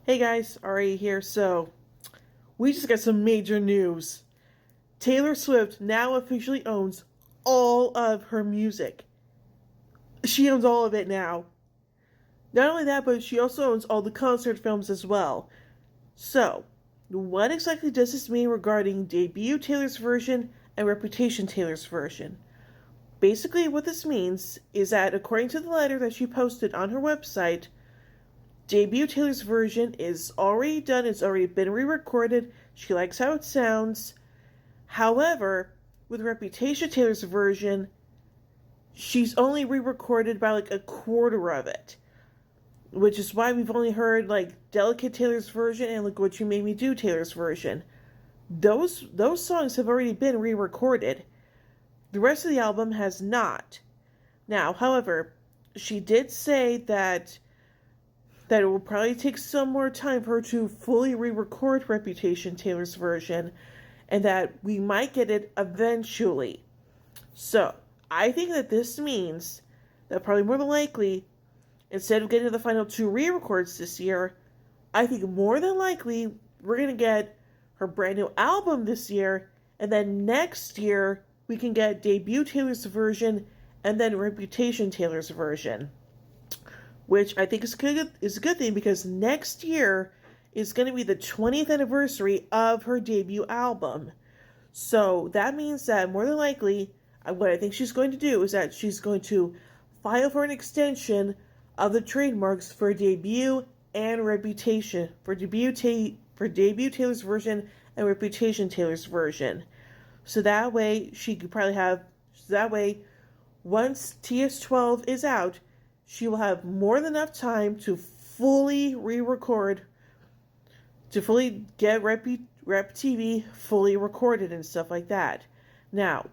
Hey guys, Ari here. So, we just got some major news. Taylor Swift now officially owns all of her music. She owns all of it now. Not only that, but she also owns all the concert films as well. So, what exactly does this mean regarding debut Taylor's version and Reputation Taylor's version? Basically, what this means is that according to the letter that she posted on her website, debut Taylor's version is already done, it's already been re recorded. She likes how it sounds. However, with Reputation Taylor's version, she's only re recorded by like a quarter of it. Which is why we've only heard like Delicate Taylor's version and Look What You Made Me Do Taylor's version. Those songs have already been re recorded. The rest of the album has not. Now, however, she did say that it will probably take some more time for her to fully re-record Reputation Taylor's version, and that we might get it eventually. So, I think that this means that probably more than likely, instead of getting the final two re-records this year, I think more than likely we're going to get her brand new album this year, and then next year we can get debut Taylor's version and then Reputation Taylor's version, which I think is a good thing because next year is going to be the 20th anniversary of her debut album. So that means that more than likely, what I think she's going to do is that she's going to file for an extension of the trademarks for debut and Reputation, for debut Taylor's version and Reputation Taylor's version. So that way she could probably have, so that way once TS12 is out, she will have more than enough time to fully re-record, to fully get Rep TV fully recorded and stuff like that. Now,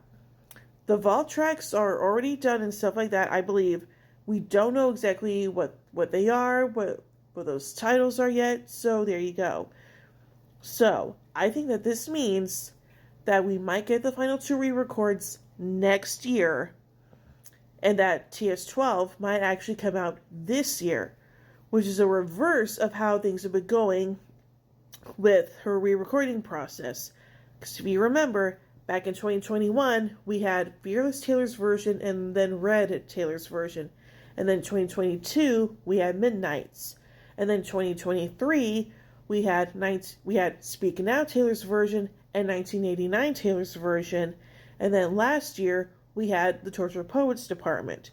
the vault tracks are already done and stuff like that, I believe. We don't know exactly what they are, what those titles are yet, so there you go. So, I think that this means that we might get the final two re-records next year, and that TS12 might actually come out this year, which is a reverse of how things have been going with her re-recording process. Because if you remember, back in 2021, we had Fearless Taylor's version and then Red Taylor's version. And then 2022, we had Midnights. And then 2023, we had Speak Now Taylor's version and 1989 Taylor's version. And then last year, we had the Torture Poets department.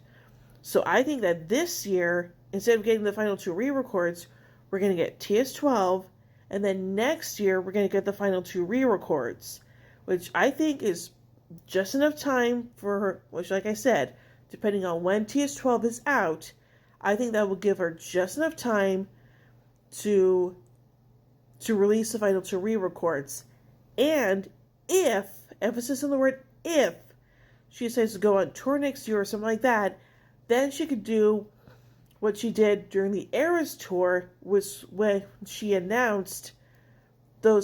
So I think that this year, instead of getting the final two re-records, we're going to get TS12, and then next year we're going to get the final two re-records, which I think is just enough time for her, which like I said, depending on when TS12 is out, I think that will give her just enough time to release the final two re-records. And if, emphasis on the word if, she decides to go on tour next year or something like that, then she could do what she did during the Eras tour, was when she announced the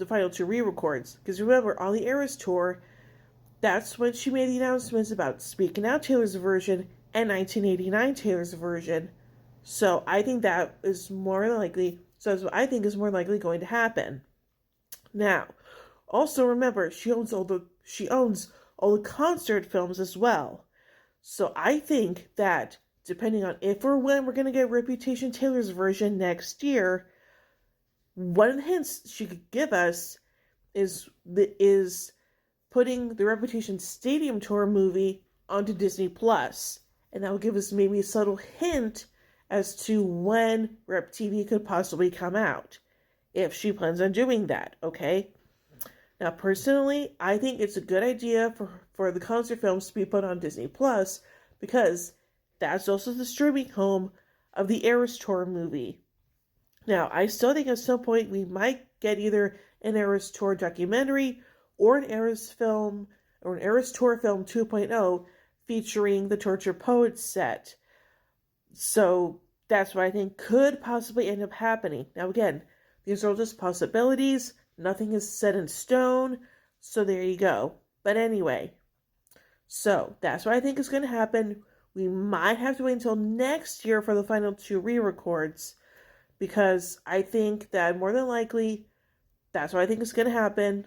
final two re-records. Because remember, on the Eras tour, that's when she made the announcements about Speaking Out Taylor's version and 1989 Taylor's version. So I think that is more likely. So that's what I think is more likely going to happen. Now, also remember, she owns all the concert films as well. So I think that depending on if or when we're going to get Reputation Taylor's version next year, one of the hints she could give us is putting the Reputation Stadium Tour movie onto Disney Plus, and that will give us maybe a subtle hint as to when Rep TV could possibly come out, if she plans on doing that, okay? Now, personally, I think it's a good idea for the concert films to be put on Disney Plus, because that's also the streaming home of the Eras Tour movie. Now, I still think at some point we might get either an Eras Tour documentary or an Eras film, or an Eras Tour film 2.0 featuring the Torture Poets set. So that's what I think could possibly end up happening. Now, again, these are all just possibilities. Nothing is set in stone, so there you go. But anyway, so that's what I think is going to happen. We might have to wait until next year for the final two re-records, because I think that more than likely that's what I think is going to happen.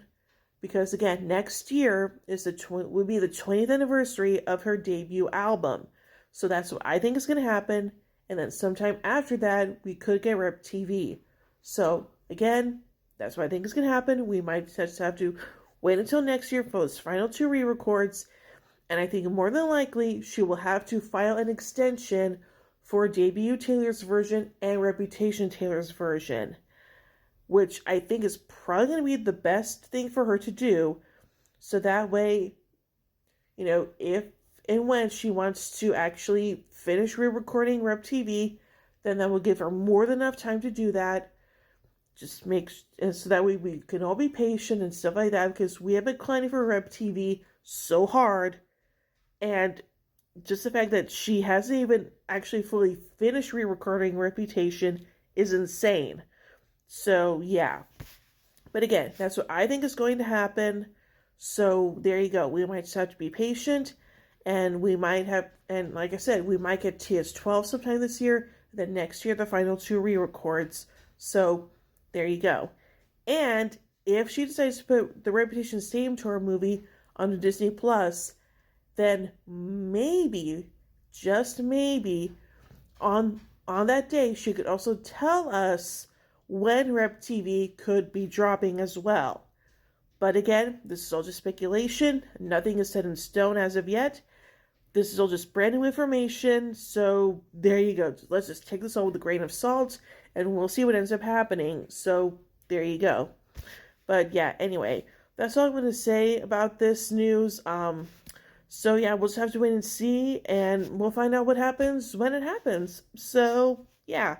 Because again, next year is would be the 20th anniversary of her debut album. So that's what I think is going to happen. And then sometime after that, we could get Rep TV. So again, that's what I think is going to happen. We might just have to wait until next year for those final 2 re-records. And I think more than likely, she will have to file an extension for Debut Taylor's version and Reputation Taylor's version, which I think is probably going to be the best thing for her to do. So that way, if and when she wants to actually finish re-recording Rep TV, then that will give her more than enough time to do that. Just so that way we can all be patient and stuff like that, because we have been climbing for Rep TV so hard. And just the fact that she hasn't even actually fully finished re-recording Reputation is insane. So, yeah. But again, that's what I think is going to happen. So, there you go. We might just have to be patient. And we might have, and like I said, we might get TS12 sometime this year. Then next year, the final 2 re-records. So, there you go. And if she decides to put the Reputation Stadium Tour movie on the Disney Plus, then maybe, just maybe, on that day, she could also tell us when Rep TV could be dropping as well. But again, this is all just speculation. Nothing is set in stone as of yet. This is all just brand new information. So there you go. Let's just take this all with a grain of salt, and we'll see what ends up happening. So there you go. But yeah, anyway, that's all I'm going to say about this news. So yeah, we'll just have to wait and see, and we'll find out what happens when it happens. So yeah.